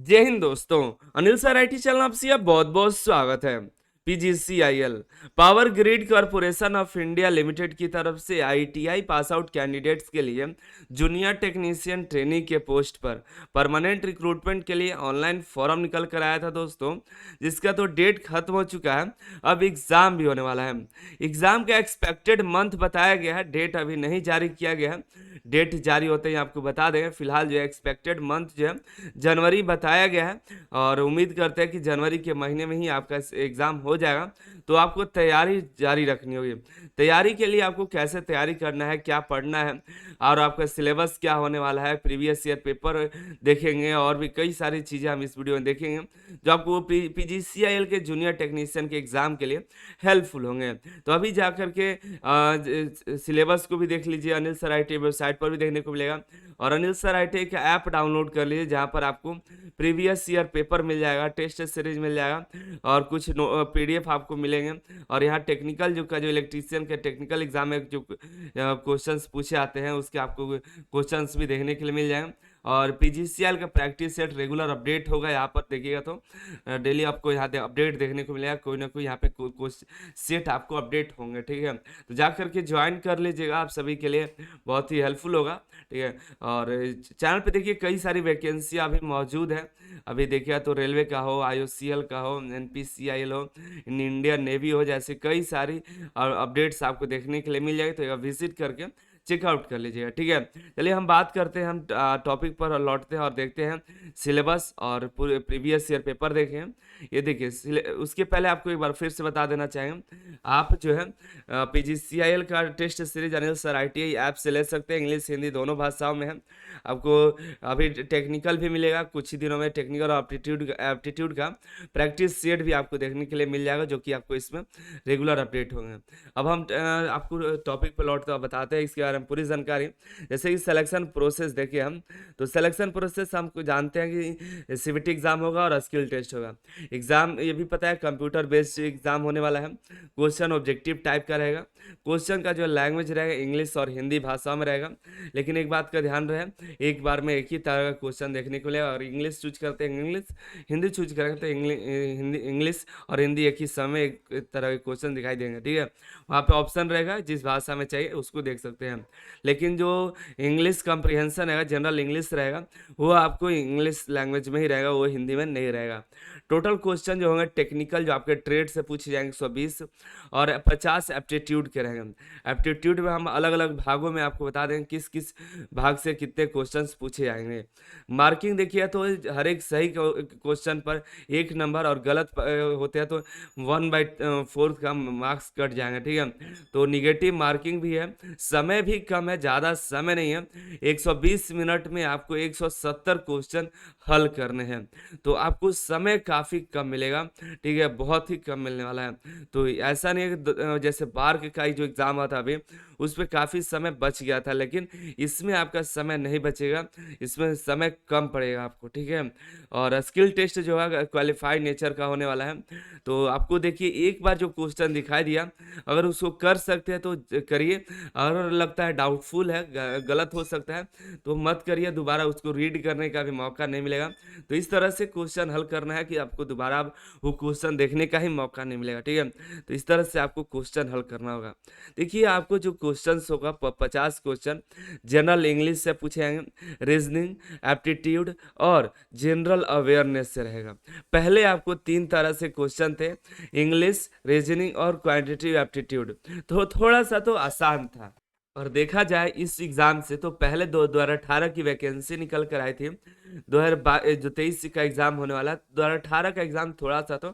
जय हिंद दोस्तों। Anil sir IT channel आपसे बहुत बहुत स्वागत है। PGCIL power grid corporation of India limited की तरफ से आईटीआई पास आउट कैंडिडेट्स के लिए जूनियर टेक्नीशियन ट्रेनिंग के पोस्ट पर परमानेंट रिक्रूटमेंट के लिए ऑनलाइन फॉर्म निकल कर आया था दोस्तों, जिसका तो डेट खत्म हो चुका है। अब एग्जाम भी होने वाला है। एग्जाम का एक्सपेक्टेड मंथ बताया गया है, डेट अभी नहीं जारी किया गया है। डेट जारी होते ही आपको बता देंगे। फिलहाल जो एक्सपेक्टेड मंथ जो है जनवरी बताया गया है, और उम्मीद करते हैं कि जनवरी के महीने में ही आपका एग्ज़ाम हो जाएगा। तो आपको तैयारी जारी रखनी होगी। तैयारी के लिए आपको कैसे तैयारी करना है, क्या पढ़ना है, और आपका सिलेबस क्या होने वाला है, प्रीवियस ईयर पेपर देखेंगे, और भी कई सारी चीज़ें हम इस वीडियो में देखेंगे जो आपको पीजीसीआईएल के जूनियर टेक्नीशियन के एग्ज़ाम के लिए हेल्पफुल होंगे। तो अभी जा कर के सिलेबस को भी देख लीजिए। अनिल सर आई वेबसाइट पर भी देखने को मिलेगा, और अनिल सर आई का ऐप डाउनलोड कर लीजिए, जहाँ पर आपको प्रीवियस ईयर पेपर मिल जाएगा, टेस्ट सीरीज मिल जाएगा, और कुछ पीडीएफ आपको मिलेंगे। और यहाँ टेक्निकल जो इलेक्ट्रीशियन के टेक्निकल एग्जाम में जो क्वेश्चंस पूछे आते हैं, उसके आपको क्वेश्चंस भी देखने के लिए मिल जाएंगे। और पीजीसीएल का प्रैक्टिस सेट रेगुलर अपडेट होगा, यहाँ पर देखिएगा तो डेली आपको यहाँ अपडेट देखने को मिलेगा। कोई ना कोई यहाँ पे सेट आपको अपडेट होंगे, ठीक है। तो जा करके ज्वाइन कर लीजिएगा, आप सभी के लिए बहुत ही हेल्पफुल होगा, ठीक है। और चैनल पे देखिए कई सारी वैकेंसी अभी मौजूद है। अभी देखिए तो रेलवे का हो, आईओसीएल का हो, एनपीसीआईएल हो, इंडियन नेवी हो, जैसे कई सारी अपडेट्स आपको देखने के लिए मिल जाएगी। तो विजिट करके चेकआउट कर लीजिएगा, ठीक है। चलिए हम बात करते हैं, हम टॉपिक पर लौटते हैं और देखते हैं सिलेबस और पूरे प्रीवियस ईयर पेपर देखें। ये देखिए, उसके पहले आपको एक बार फिर से बता देना चाहेंगे, आप जो है पीजीसीआईएल का test series Anil sir ITI app से ले सकते हैं। इंग्लिश हिंदी दोनों भाषाओं में है। आपको अभी टेक्निकल भी मिलेगा, कुछ ही दिनों में टेक्निकल और एप्टीट्यूड का प्रैक्टिस सेट भी आपको देखने के लिए मिल जाएगा, जो कि आपको इसमें रेगुलर अपडेट होंगे। अब हम आपको टॉपिक पर लौटते हुए बताते हैं इसके बारे में पूरी जानकारी। जैसे कि सिलेक्शन प्रोसेस देखिए हम, तो सिलेक्शन प्रोसेस हमको जानते हैं कि सीबीटी एग्जाम होगा और स्किल टेस्ट होगा। एग्जाम ये भी पता है कंप्यूटर बेस्ड एग्जाम होने वाला है। क्वेश्चन ऑब्जेक्टिव टाइप का रहेगा। क्वेश्चन का जो लैंग्वेज रहेगा इंग्लिश और हिंदी भाषा में रहेगा। लेकिन एक बात का ध्यान रहे, एक बार में एक ही तरह का क्वेश्चन देखने को मिलेगा, और इंग्लिश चूज करते हैं इंग्लिश, हिंदी चूज करते हैं इंग्लिश और हिंदी एक ही समय एक तरह के क्वेश्चन दिखाई देंगे, ठीक है। वहाँ पे ऑप्शन रहेगा, जिस भाषा में चाहिए उसको देख सकते हैं। लेकिन जो इंग्लिश कॉम्प्रिहेंशन रहेगा, जनरल इंग्लिश रहेगा, वो आपको इंग्लिश लैंग्वेज में ही रहेगा, वो हिंदी में नहीं रहेगा। टोटल क्वेश्चन जो होंगे टेक्निकल जो आपके ट्रेड से पूछे जाएंगे 120, और 50 एप्टीट्यूड के रहेंगे। एप्टीट्यूड में हम अलग अलग भागों में आपको बता देंगे किस किस भाग से कितने क्वेश्चंस पूछे जाएंगे। मार्किंग देखिए तो हर एक सही क्वेश्चन पर 1 नंबर, और गलत होते हैं तो 1/4 का मार्क्स कट जाएंगे, ठीक है। तो निगेटिव मार्किंग भी है। समय भी कम है, ज़्यादा समय नहीं है। 120 मिनट में आपको 170 क्वेश्चन हल करने हैं। तो आपको समय काफ़ी कम मिलेगा, ठीक है, बहुत ही कम मिलने वाला है। तो ऐसा नहीं है कि जैसे बार का ही जो एग्ज़ाम आता अभी, उस पर काफ़ी समय बच गया था, लेकिन इसमें आपका समय नहीं बचेगा, इसमें समय कम पड़ेगा आपको, ठीक है। और स्किल टेस्ट जो है क्वालिफाइड नेचर का होने वाला है। तो आपको देखिए एक बार जो क्वेश्चन दिखाई दिया, अगर उसको कर सकते हैं तो करिए, अगर लगता है डाउटफुल है, गलत हो सकता है, तो मत करिए, दोबारा उसको रीड करने का भी मौका नहीं मिलेगा। तो इस तरह से क्वेश्चन हल करना है कि आपको दोबारा वो क्वेश्चन देखने का ही मौका नहीं मिलेगा, ठीक है। तो इस तरह से आपको क्वेश्चन हल करना होगा। देखिए आपको जो क्वेश्चन होगा 50 क्वेश्चन जनरल इंग्लिश से पूछे जाएंगे, रीजनिंग, एप्टीट्यूड और जनरल अवेयरनेस से रहेगा। पहले आपको 3 तरह से क्वेश्चन थे, इंग्लिश, रीजनिंग और क्वांटिटेटिव एप्टीट्यूड। तो थोड़ा सा तो आसान था। और देखा जाए इस एग्जाम से, तो पहले 2018 की वैकेंसी निकल कर आई थी। 2023 का एग्जाम होने वाला, 2018 का एग्जाम थोड़ा सा तो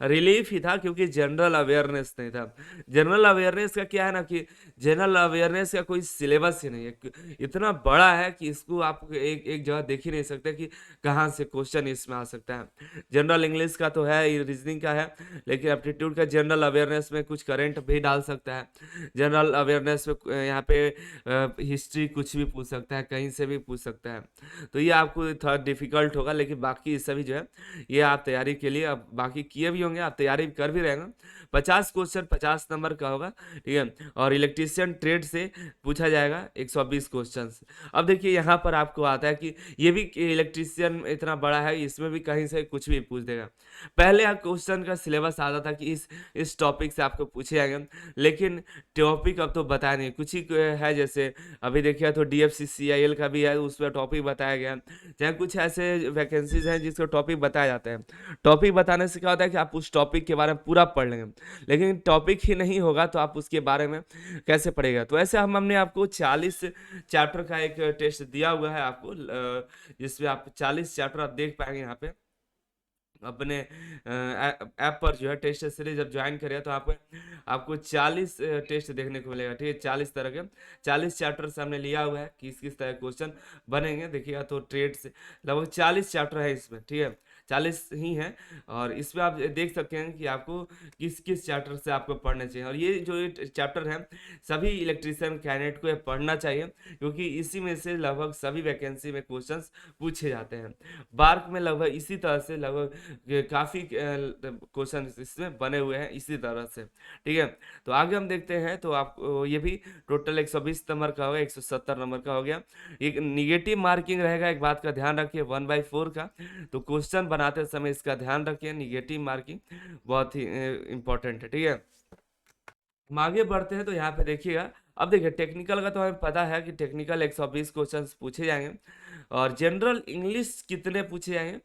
रिलीफ ही था, क्योंकि जनरल अवेयरनेस नहीं था। जनरल अवेयरनेस का क्या है ना, कि जनरल अवेयरनेस का कोई सिलेबस ही नहीं है, इतना बड़ा है कि इसको आप एक एक जगह देख ही नहीं सकते कि कहाँ से क्वेश्चन इसमें आ सकता है। जनरल इंग्लिश का तो है, रीजनिंग का है, लेकिन एप्टीट्यूड का जनरल अवेयरनेस में कुछ करंट भी डाल सकता है। जनरल अवेयरनेस में यहाँ पे हिस्ट्री कुछ भी पूछ सकता है, कहीं से भी पूछ सकता है। तो ये आपको थोड़ा डिफिकल्ट होगा, लेकिन बाकी सभी जो है ये आप तैयारी के लिए अब बाकी किए भी होंगे, आप तैयारी कर भी रहेंगे। 50 क्वेश्चन 50 नंबर का होगा, ठीक है। और इलेक्ट्रीशियन ट्रेड से पूछा जाएगा 120 क्वेश्चन। अब देखिए यहाँ पर आपको आता है कि ये भी इलेक्ट्रीशियन इतना बड़ा है, इसमें भी कहीं से कुछ भी पूछ देगा। पहले क्वेश्चन का सिलेबस आता था कि इस टॉपिक से आपको पूछे जाएंगे, लेकिन टॉपिक अब तो बताया नहीं, कुछ ही है। जैसे अभी देखिए तो DFCCIL का भी है, उसमें टॉपिक बताया गया। चाहे कुछ ऐसे वैकेंसीज हैं जिसको टॉपिक बताया जाता है। टॉपिक बताने से क्या होता है कि आप उस टॉपिक के बारे में पूरा पढ़ लेंगे, लेकिन टॉपिक ही नहीं होगा तो आप उसके बारे में कैसे पढ़ेगा। तो ऐसे हमने आपको 40 चैप्टर का एक टेस्ट दिया हुआ है आपको, जिसमें आप 40 चैप्टर आप देख पाएंगे यहाँ पे अपने ऐप पर जो है। टेस्ट सीरीज जब ज्वाइन करें तो आपको 40 टेस्ट देखने को मिलेगा, ठीक है। 40 तरह के 40 चैप्टर से हमने लिया हुआ है, किस किस तरह के क्वेश्चन बनेंगे देखिएगा। तो ट्रेड से लगभग 40 चैप्टर है इसमें, ठीक है, 40 ही हैं। और इसमें आप देख सकते हैं कि आपको किस किस चैप्टर से आपको पढ़ना चाहिए। और ये जो चैप्टर है सभी इलेक्ट्रीशियन कैंडिडेट को ये पढ़ना चाहिए, क्योंकि इसी में से लगभग सभी वैकेंसी में क्वेश्चंस पूछे जाते हैं। बार्क में लगभग इसी तरह से लगभग काफ़ी क्वेश्चन इसमें बने हुए हैं इसी तरह से, ठीक है। तो आगे हम देखते हैं। तो आपको ये भी टोटल 120 नंबर का होगा, 170 नंबर का हो गया। एक निगेटिव मार्किंग रहेगा, एक बात का ध्यान रखिए 1/4 का। तो क्वेश्चन बनाते समय इसका ध्यान रखिए, निगेटिव मार्किंग बहुत ही इंपॉर्टेंट है, ठीक है। हम आगे बढ़ते हैं तो यहाँ पे देखिएगा। अब देखिए टेक्निकल का तो हमें पता है कि टेक्निकल 120 क्वेश्चंस पूछे जाएंगे। और जनरल इंग्लिश कितने पूछे जाएंगे,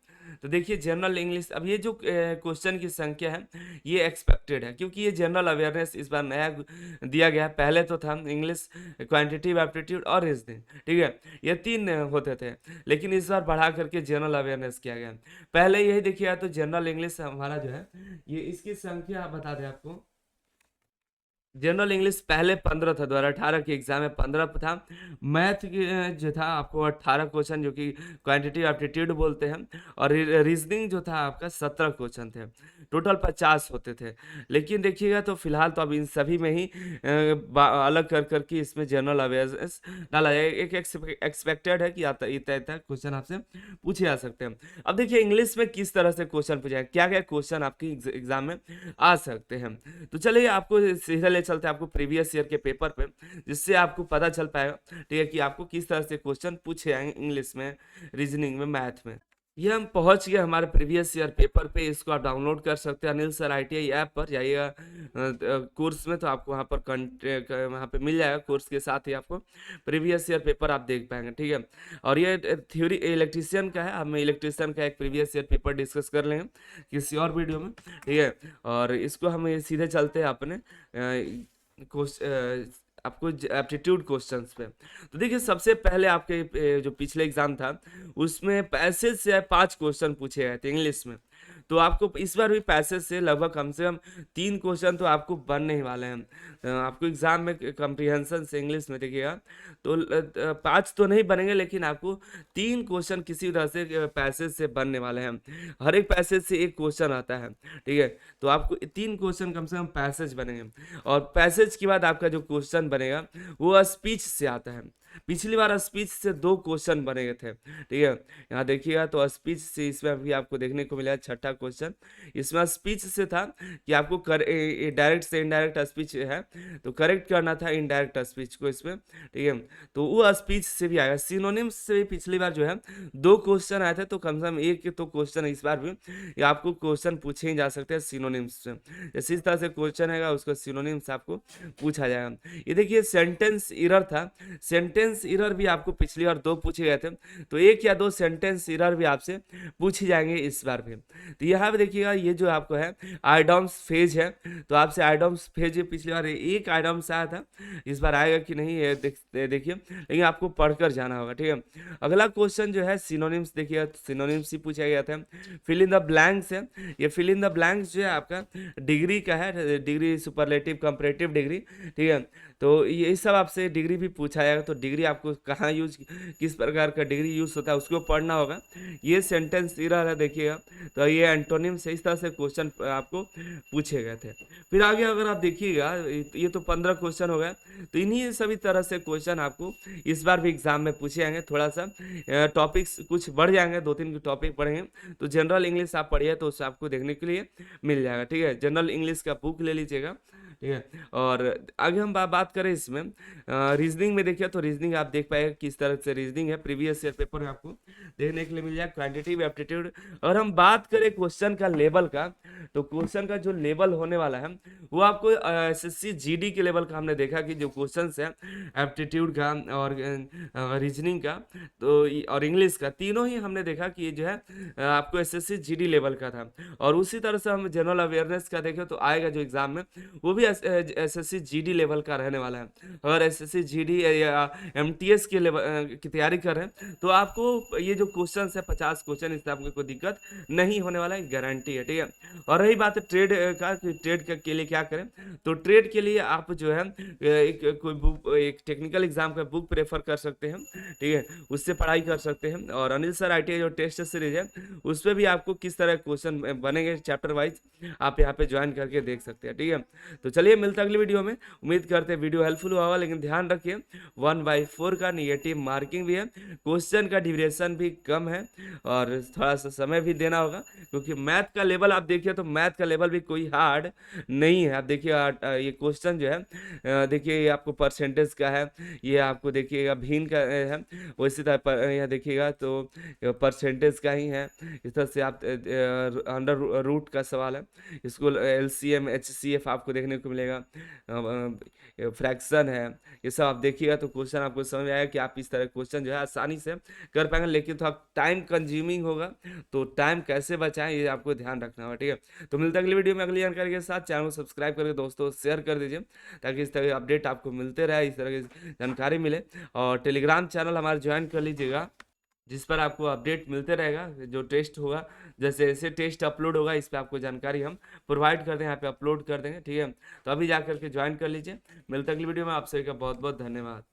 तो देखिए जनरल इंग्लिश, अब ये जो क्वेश्चन की संख्या है ये एक्सपेक्टेड है, क्योंकि ये जनरल अवेयरनेस इस बार नया दिया गया है। पहले तो था इंग्लिश, क्वांटिटेटिव एप्टीट्यूड और रीजनिंग, ठीक है, ये 3 होते थे, लेकिन इस बार बढ़ा करके जनरल अवेयरनेस किया गया। पहले यही देखिए तो जनरल इंग्लिश हमारा जो है ये इसकी संख्या बता दें आपको। जनरल इंग्लिश पहले 15 था, 2018 के एग्जाम में 15 था। मैथ जो था आपको 18 क्वेश्चन जो कि क्वांटिटी एप्टीट्यूड बोलते हैं। और रीजनिंग जो था आपका 17 क्वेश्चन थे, टोटल 50 होते थे। लेकिन देखिएगा तो फिलहाल तो अब इन सभी में ही अलग कर करके इसमें जनरल अवेयरनेस डाला जाए। एक एक्सपेक्टेड है कि आता इतना क्वेश्चन आपसे पूछे जा सकते हैं। अब देखिए इंग्लिश में किस तरह से क्वेश्चन पूछे, क्या क्या क्वेश्चन आपके एग्जाम में आ सकते हैं। तो चलिए आपको सीधे ले चलते हैं आपको प्रीवियस ईयर के पेपर पे, जिससे आपको पता चल पाएगा, ठीक है, कि आपको किस तरह से क्वेश्चन पूछे जाएंगे इंग्लिश में, रीजनिंग में, मैथ में। ये हम पहुंच गए हमारे प्रीवियस ईयर पेपर पे। इसको आप डाउनलोड कर सकते हैं अनिल सर ITI ऐप पर जाइएगा, कोर्स में तो आपको वहाँ पर वहाँ पे मिल जाएगा। कोर्स के साथ ही आपको प्रीवियस ईयर पेपर आप देख पाएंगे, ठीक है। और ये थ्योरी इलेक्ट्रीशियन का है, हम इलेक्ट्रीशियन का एक प्रीवियस ईयर पेपर डिस्कस कर लेंगे किसी और वीडियो में, ठीक है। और इसको हम सीधे चलते हैं अपने आपको एप्टीट्यूड क्वेश्चंस पे। तो देखिए सबसे पहले आपके जो पिछले एग्जाम था उसमें पैसेज से 5 क्वेश्चन पूछे गए थे इंग्लिश में। तो आपको इस बार भी पैसेज से लगभग कम से कम 3 क्वेश्चन तो आपको बनने ही वाले हैं। आपको एग्जाम में कम्प्रीहेंशन से इंग्लिश में देखिएगा तो 5 तो नहीं बनेंगे, लेकिन आपको 3 क्वेश्चन किसी तरह से पैसेज से बनने वाले हैं। हर एक पैसेज से एक क्वेश्चन आता है, ठीक है। तो आपको 3 क्वेश्चन कम से कम पैसेज बनेंगे। और पैसेज के बाद आपका जो क्वेश्चन बनेगा वो स्पीच से आता है। पिछली बार स्पीच से 2 क्वेश्चन बने गए थे, ठीक है। यहाँ देखिएगा तो स्पीच से इसमें भी आपको देखने को मिला छठा क्वेश्चन। इसमें स्पीच से था कि आपको डायरेक्ट से इनडायरेक्ट स्पीच है तो करेक्ट करना था इनडायरेक्ट स्पीच को इसमें, ठीक है। तो वो स्पीच से भी आएगा। सिनोनिम्स से भी पिछली बार जो है 2 क्वेश्चन आए थे, तो कम से कम एक तो क्वेश्चन इस बार भी ये आपको क्वेश्चन पूछे ही जा सकते हैं सिनोनिम्स से। जैसे इस तरह से क्वेश्चन है उसको सिनोनिम्स आपको पूछा जाएगा। ये देखिए सेंटेंस एरर था, सेंटेंस एरर भी आपको पिछली बार 2 पूछे गए थे, तो 1 या 2 सेंटेंस एरर भी आपसे पूछे जाएंगे इस बार भी। तो यहाँ पे देखिएगा ये जो आपको है आइडम्स फेज है, तो आपसे आइडम्स फेज पिछली बार 1 आइडम्स आया था, इस बार आएगा कि नहीं ये देखिए, लेकिन आपको पढ़कर जाना होगा, ठीक है। अगला क्वेश्चन जो है सिनोनिम्स, देखिए सिनोनिम्स ही पूछा गया था। फिल इन द ब्लैंक्स है, ये फिल इन द ब्लैंक्स जो है आपका डिग्री का है, डिग्री सुपरलेटिव कंपैरेटिव डिग्री, ठीक है। तो ये सब आपसे डिग्री भी पूछा जाएगा, तो डिग्री आपको कहाँ यूज, किस प्रकार का डिग्री यूज होता है उसको पढ़ना होगा। ये सेंटेंस इरर है देखिएगा, तो ये एंटोनिम से इस तरह से क्वेश्चन आपको पूछे गए थे। फिर आगे अगर आप देखिएगा, ये तो 15 क्वेश्चन हो गए, तो इन्हीं सभी तरह से क्वेश्चन आपको इस बार भी एग्जाम में पूछे जाएंगे। थोड़ा सा टॉपिक्स कुछ बढ़ जाएंगे, 2-3 टॉपिक बढ़ेंगे, तो जनरल इंग्लिश आप पढ़िए तो उससे आपको देखने के लिए मिल जाएगा, ठीक है। जनरल इंग्लिश का बुक ले लीजिएगा, ठीक है। और आगे हम बात करें इसमें रीजनिंग में, देखिए तो रीजनिंग आप देख पाएंगे किस तरह से रीजनिंग है, प्रीवियस ईयर पेपर में आपको देखने के लिए मिल जाएगा, क्वांटिटेटिव एप्टीट्यूड। और हम बात करें क्वेश्चन का लेवल का, तो क्वेश्चन का जो लेवल होने वाला है वो आपको एसएससी जीडी के लेवल का हमने देखा कि जो क्वेश्चन है एप्टीट्यूड का और रीजनिंग का तो और इंग्लिश का, तीनों ही हमने देखा कि ये जो है आपको एसएससी जीडी लेवल का था। और उसी तरह से हम जनरल अवेयरनेस का देखें तो आएगा जो एग्जाम में वो भी एसएससी जीडी लेवल का रहने वाला है। अगर एसएससी जीडी या एमटीएस के लेवल की तैयारी कर रहे हैं तो आपको ये जो क्वेश्चन है 50 क्वेश्चन, इससे आपको कोई दिक्कत नहीं होने वाला है, गारंटी है, ठीक है। और रही बात है ट्रेड का, ट्रेड के लिए क्या करें, तो ट्रेड के लिए आप जो है एक कोई बुक, एक टेक्निकल एग्जाम का बुक प्रेफर कर सकते हैं, ठीक है, उससे पढ़ाई कर सकते हैं। और अनिल सर आईटीआई जो टेस्ट सीरीज है उस पर भी आपको किस तरह क्वेश्चन बनेंगे चैप्टर वाइज आप यहाँ पे ज्वाइन करके देख सकते हैं, ठीक है। तो चलिए मिलते हैं अगली वीडियो में, उम्मीद करते हैं वीडियो हेल्पफुल हुआ होगा, लेकिन ध्यान रखिए 1/4 का निगेटिव मार्किंग भी है, क्वेश्चन का ड्यूरेशन भी कम है और थोड़ा सा समय भी देना होगा, क्योंकि मैथ का लेवल आप देखिए तो मैथ का लेवल भी कोई हार्ड नहीं है। आप देखिए ये क्वेश्चन जो है देखिए ये आपको परसेंटेज का है, ये आपको देखिएगा भिन्न का है, वैसे तरह यहाँ देखिएगा तो परसेंटेज का ही है। इस तरह से आप अंडर रूट का सवाल है, इसको एलसीएम एचसीएफ आपको देखने को मिलेगा, फ्रैक्शन है, ये सब आप देखिएगा तो क्वेश्चन आपको समझ में आएगा कि आप इस तरह क्वेश्चन जो है आसानी से कर पाएंगे। लेकिन थोड़ा टाइम कंज्यूमिंग होगा, तो टाइम कैसे बचाएं ये आपको ध्यान रखना होगा, ठीक है। तो मिलता है अगली वीडियो में अगली जानकारी के साथ। चैनल को सब्सक्राइब करके दोस्तों शेयर कर दीजिए ताकि इस तरह के अपडेट आपको मिलते रहे, इस तरह की जानकारी मिले। और टेलीग्राम चैनल हमारा ज्वाइन कर लीजिएगा, जिस पर आपको अपडेट मिलते रहेगा, जो टेस्ट होगा जैसे जैसे टेस्ट अपलोड होगा इस पर आपको जानकारी हम प्रोवाइड कर देंगे, यहाँ पे अपलोड कर देंगे, ठीक है। तो अभी जा करके ज्वाइन कर लीजिए। मिलते अगली वीडियो में, आप सभी का बहुत बहुत धन्यवाद।